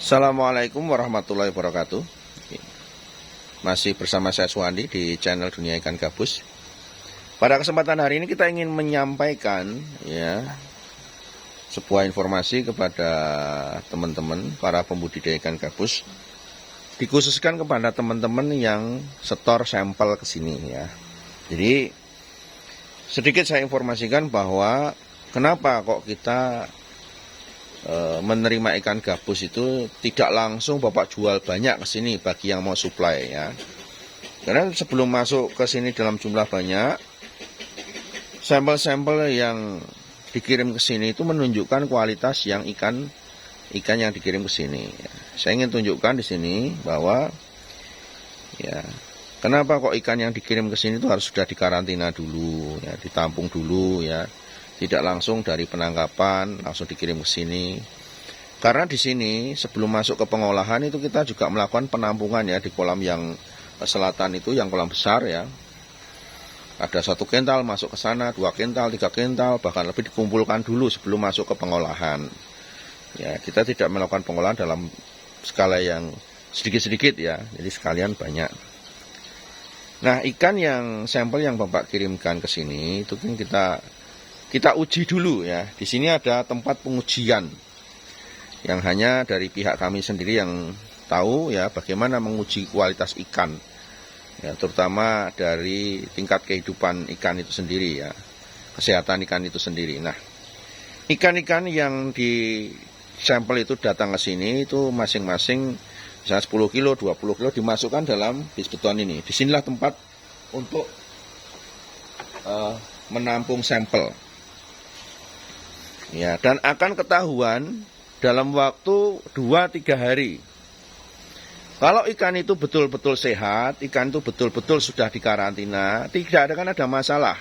Assalamualaikum warahmatullahi wabarakatuh. Masih bersama saya Suwandi di channel Dunia Ikan Gabus. Pada kesempatan hari ini kita ingin menyampaikan sebuah informasi kepada teman-teman para pembudidaya ikan gabus, dikhususkan kepada teman-teman yang setor sampel ke sini ya. Jadi sedikit saya informasikan bahwa kenapa kok kita menerima ikan gabus itu tidak langsung Bapak jual banyak ke sini bagi yang mau supply ya. Karena sebelum masuk ke sini dalam jumlah banyak, sampel-sampel yang dikirim ke sini itu menunjukkan kualitas yang ikan yang dikirim ke sini. Ya. Saya ingin tunjukkan di sini bahwa ya, kenapa kok ikan yang dikirim ke sini itu harus sudah dikarantina dulu, ya, ditampung dulu ya. Tidak langsung dari penangkapan langsung dikirim ke sini. Karena di sini sebelum masuk ke pengolahan itu kita juga melakukan penampungan ya di kolam yang selatan itu, yang kolam besar ya. Ada 1 kental masuk ke sana, 2 kental, 3 kental, bahkan lebih dikumpulkan dulu sebelum masuk ke pengolahan. Ya, kita tidak melakukan pengolahan dalam skala yang sedikit-sedikit ya. Jadi sekalian banyak. Nah, ikan yang sampel yang Bapak kirimkan ke sini itu kan kita uji dulu ya. Di sini ada tempat pengujian yang hanya dari pihak kami sendiri yang tahu ya bagaimana menguji kualitas ikan. Ya, terutama dari tingkat kehidupan ikan itu sendiri ya. Kesehatan ikan itu sendiri. Nah, ikan-ikan yang di sampel itu datang ke sini itu masing-masing misalnya 10 kilo, 20 kilo dimasukkan dalam bis beton ini. Disinilah tempat untuk menampung sampel. Ya, dan akan ketahuan dalam waktu 2-3 hari. Kalau ikan itu betul-betul sehat, ikan itu betul-betul sudah dikarantina, tidak akan ada masalah.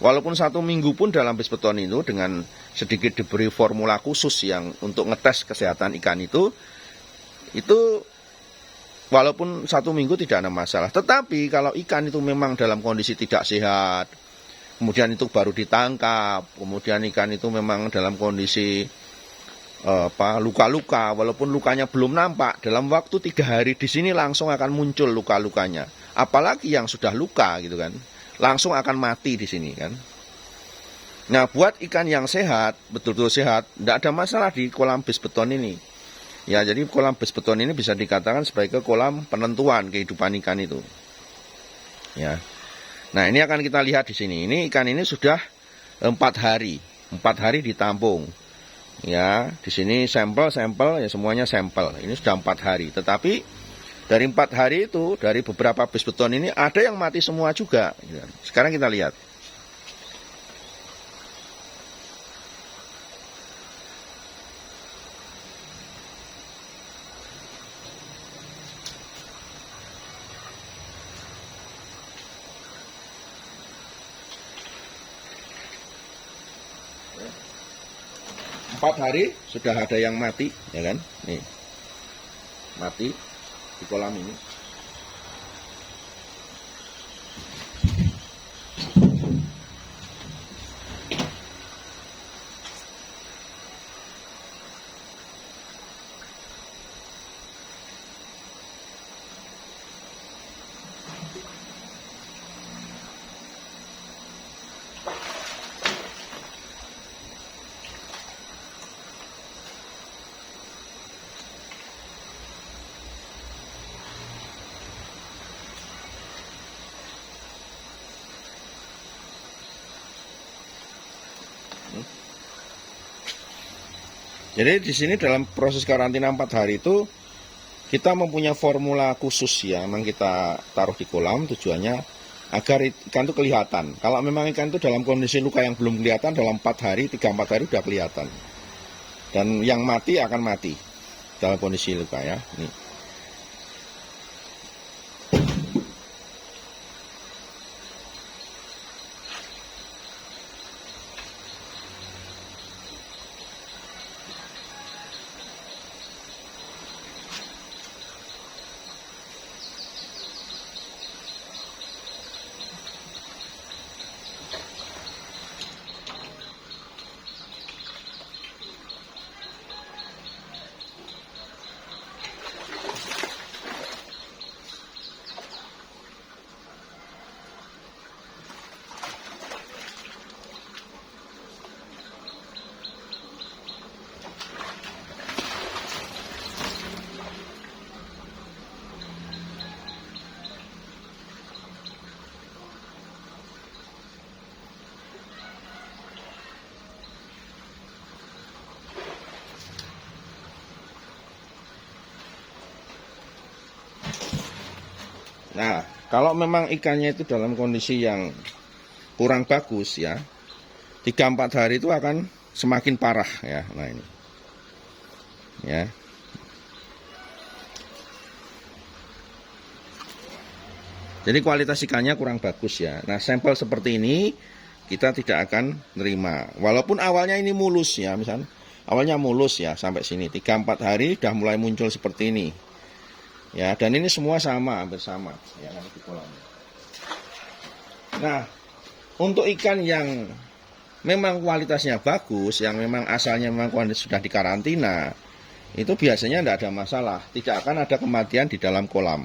Walaupun 1 minggu pun dalam bis beton itu dengan sedikit diberi formula khusus yang untuk ngetes kesehatan ikan itu walaupun 1 minggu tidak ada masalah. Tetapi kalau ikan itu memang dalam kondisi tidak sehat, kemudian itu baru ditangkap, kemudian ikan itu memang dalam kondisi luka-luka, walaupun lukanya belum nampak, dalam waktu 3 hari di sini langsung akan muncul luka-lukanya. Apalagi yang sudah luka gitu kan, langsung akan mati di sini kan. Nah, buat ikan yang sehat, betul-betul sehat, tidak ada masalah di kolam bis beton ini. Ya, jadi kolam bis beton ini bisa dikatakan sebagai kolam penentuan kehidupan ikan itu. Ya. Nah, ini akan kita lihat di sini. Ini ikan ini sudah 4 hari. 4 hari ditampung. Ya, di sini sampel ya, semuanya sampel. Ini sudah 4 hari. Tetapi dari 4 hari itu, dari beberapa bis beton ini ada yang mati semua juga. Sekarang kita lihat. Empat hari sudah ada yang mati, ya kan? Nih, mati di kolam ini. Jadi di sini dalam proses karantina 4 hari itu kita mempunyai formula khusus ya, memang kita taruh di kolam tujuannya agar ikan itu kelihatan. Kalau memang ikan itu dalam kondisi luka yang belum kelihatan, dalam 4 hari, 3-4 hari sudah kelihatan. Dan yang mati akan mati dalam kondisi luka ya. Nih. Nah, kalau memang ikannya itu dalam kondisi yang kurang bagus ya, 3-4 hari itu akan semakin parah ya. Nah ini ya. Jadi kualitas ikannya kurang bagus ya. Nah, sampel seperti ini kita tidak akan nerima. Walaupun awalnya ini mulus ya, misalnya awalnya mulus ya sampai sini 3-4 hari udah mulai muncul seperti ini. Ya, dan ini semua sama, hampir sama ya kan di kolamnya. Nah, untuk ikan yang memang kualitasnya bagus, yang memang asalnya memang sudah dikarantina, itu biasanya tidak ada masalah, tidak akan ada kematian di dalam kolam.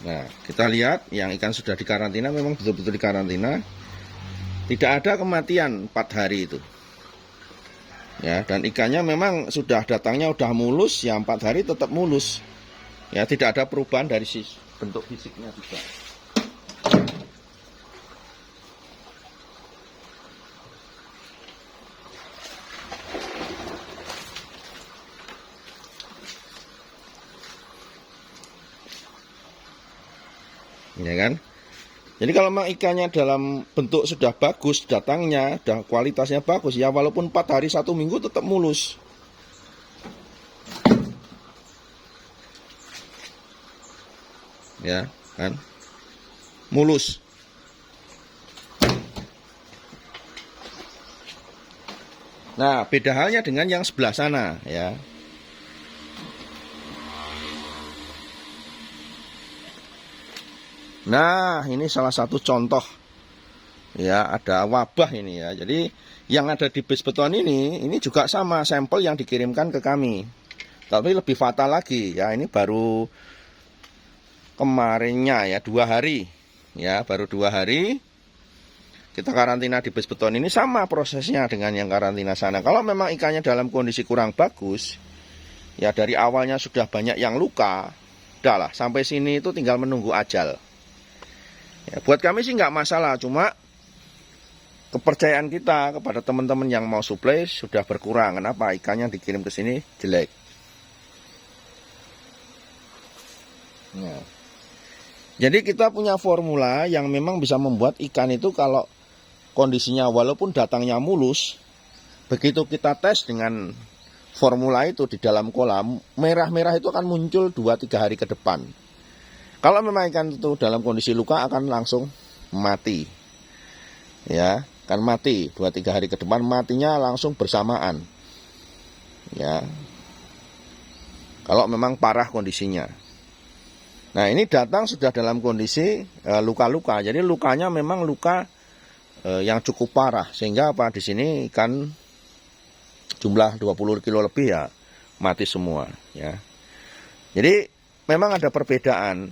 Nah, kita lihat yang ikan sudah dikarantina memang betul-betul dikarantina. Tidak ada kematian 4 hari itu. Ya, dan ikannya memang sudah datangnya udah mulus, ya 4 hari tetap mulus. Ya, tidak ada perubahan dari bentuk fisiknya juga. Ya kan? Jadi kalau memang ikannya dalam bentuk sudah bagus, datangnya, sudah kualitasnya bagus, ya walaupun 4 hari 1 minggu tetap mulus. Ya kan? Mulus. Nah, beda halnya dengan yang sebelah sana ya. Nah, ini salah satu contoh ya, ada wabah ini ya. Jadi yang ada di base beton ini juga sama sampel yang dikirimkan ke kami. Tapi lebih fatal lagi ya, ini baru kemarinnya ya, 2 hari. Ya, baru 2 hari kita karantina di base beton ini, sama prosesnya dengan yang karantina sana. Kalau memang ikannya dalam kondisi kurang bagus, ya dari awalnya sudah banyak yang luka, udahlah sampai sini itu tinggal menunggu ajal. Ya, buat kami sih nggak masalah, cuma kepercayaan kita kepada teman-teman yang mau suplai sudah berkurang. Kenapa? Ikannya dikirim ke sini jelek. Nah, jadi kita punya formula yang memang bisa membuat ikan itu kalau kondisinya walaupun datangnya mulus, begitu kita tes dengan formula itu di dalam kolam, merah-merah itu akan muncul 2-3 hari ke depan. Kalau memang ikan itu dalam kondisi luka akan langsung mati. Ya, akan mati 2-3 hari ke depan, matinya langsung bersamaan. Ya. Kalau memang parah kondisinya. Nah, ini datang sudah dalam kondisi luka-luka. Jadi lukanya memang luka yang cukup parah, sehingga apa di sini ikan jumlah 20 kilo lebih ya mati semua ya. Jadi memang ada perbedaan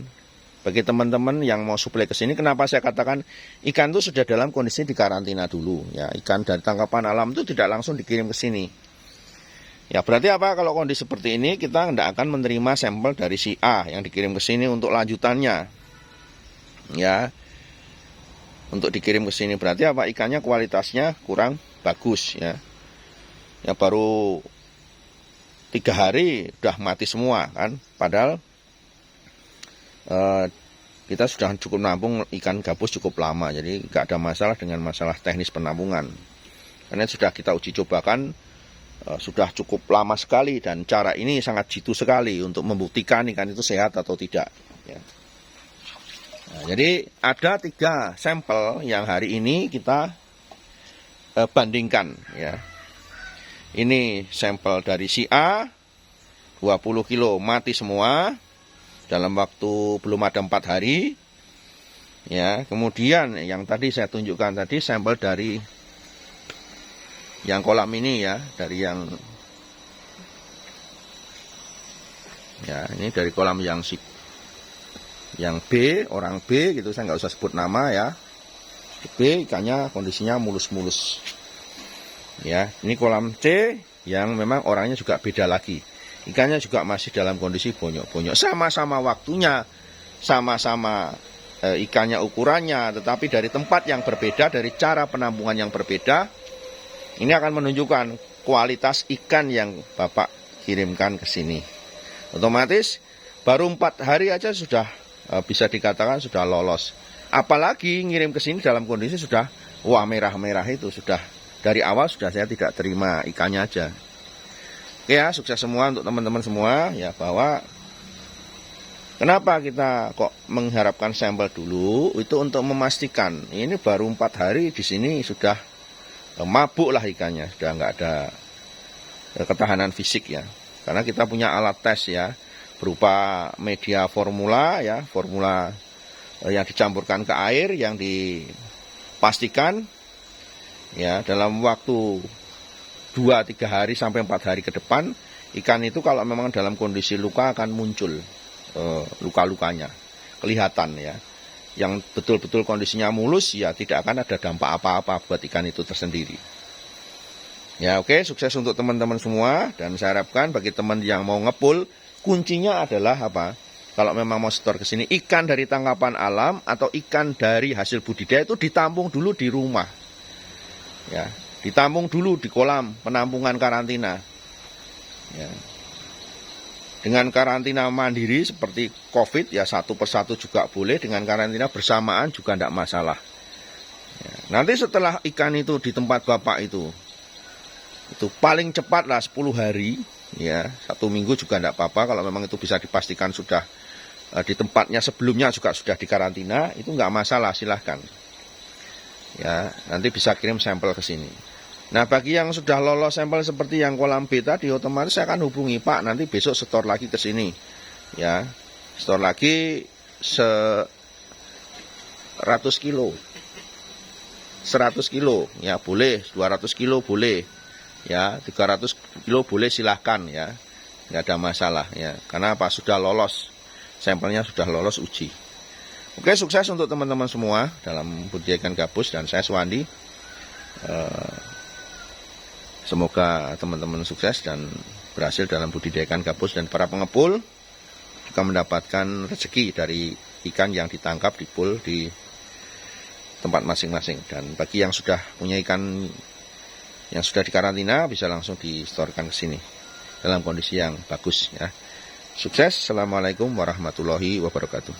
bagi teman-teman yang mau suplai ke sini. Kenapa saya katakan ikan itu sudah dalam kondisi dikarantina dulu ya. Ikan dari tangkapan alam itu tidak langsung dikirim ke sini. Ya berarti apa, kalau kondisi seperti ini kita tidak akan menerima sampel dari si A yang dikirim ke sini untuk lanjutannya. Ya. Untuk dikirim ke sini berarti apa, ikannya kualitasnya kurang bagus ya. Ya baru 3 hari udah mati semua kan. Padahal kita sudah cukup nampung ikan gabus cukup lama, jadi nggak ada masalah dengan masalah teknis penampungan. Karena sudah kita uji cobakan, sudah cukup lama sekali, dan cara ini sangat jitu sekali untuk membuktikan ikan itu sehat atau tidak. Ya. Nah, jadi ada 3 sampel yang hari ini kita bandingkan. Ya. Ini sampel dari si A, 20 kilo mati semua dalam waktu belum ada 4 hari. Ya, kemudian yang tadi saya tunjukkan tadi sampel dari yang kolam ini ya, dari ini dari kolam yang B, orang B gitu, saya nggak usah sebut nama ya. di B ikannya kondisinya mulus-mulus. Ya, ini kolam C yang memang orangnya juga beda lagi. Ikannya juga masih dalam kondisi bonyok-bonyok. Sama-sama waktunya, sama-sama ikannya ukurannya, tetapi dari tempat yang berbeda, dari cara penampungan yang berbeda, ini akan menunjukkan kualitas ikan yang Bapak kirimkan ke sini. Otomatis baru 4 hari aja sudah bisa dikatakan sudah lolos. Apalagi ngirim ke sini dalam kondisi sudah merah-merah itu sudah dari awal sudah saya tidak terima ikannya aja. Oke ya, sukses semua untuk teman-teman semua ya, bahwa kenapa kita kok mengharapkan sampel dulu itu untuk memastikan ini baru 4 hari di sini sudah mabuk lah ikannya, sudah nggak ada ketahanan fisik ya. Karena kita punya alat tes ya, berupa media formula ya, formula yang dicampurkan ke air yang dipastikan ya dalam waktu 2-3 hari sampai 4 hari ke depan ikan itu kalau memang dalam kondisi luka akan muncul luka-lukanya kelihatan ya. Yang betul-betul kondisinya mulus ya tidak akan ada dampak apa-apa buat ikan itu tersendiri. Ya oke, sukses untuk teman-teman semua, dan saya harapkan bagi teman yang mau ngepul, kuncinya adalah apa? Kalau memang mau setor ke sini, ikan dari tangkapan alam atau ikan dari hasil budidaya itu ditampung dulu di rumah. Ya, ditampung dulu di kolam penampungan karantina. Ya. Dengan karantina mandiri seperti COVID ya, satu persatu juga boleh, dengan karantina bersamaan juga tidak masalah. Ya. Nanti setelah ikan itu di tempat Bapak itu paling cepat lah 10 hari, ya 1 minggu juga tidak apa-apa. Kalau memang itu bisa dipastikan sudah di tempatnya sebelumnya juga sudah dikarantina, itu nggak masalah, silahkan. Ya, nanti bisa kirim sampel ke sini. Nah, bagi yang sudah lolos sampel seperti yang kolam B tadi, otomatis saya akan hubungi Pak, nanti besok setor lagi ke sini. Ya, setor lagi 100 kilo. 100 kilo, ya boleh, 200 kilo boleh. Ya, 300 kilo boleh, silahkan ya. Nggak ada masalah ya. Karena apa? Sudah lolos. Sampelnya sudah lolos uji. Oke, sukses untuk teman-teman semua dalam budidaya ikan gabus, dan saya Suwandi. Semoga teman-teman sukses dan berhasil dalam budidaya ikan gabus, dan para pengepul juga mendapatkan rezeki dari ikan yang ditangkap di pool di tempat masing-masing. Dan bagi yang sudah punya ikan yang sudah dikarantina bisa langsung distorkan ke sini dalam kondisi yang bagus ya. Sukses. Assalamualaikum warahmatullahi wabarakatuh.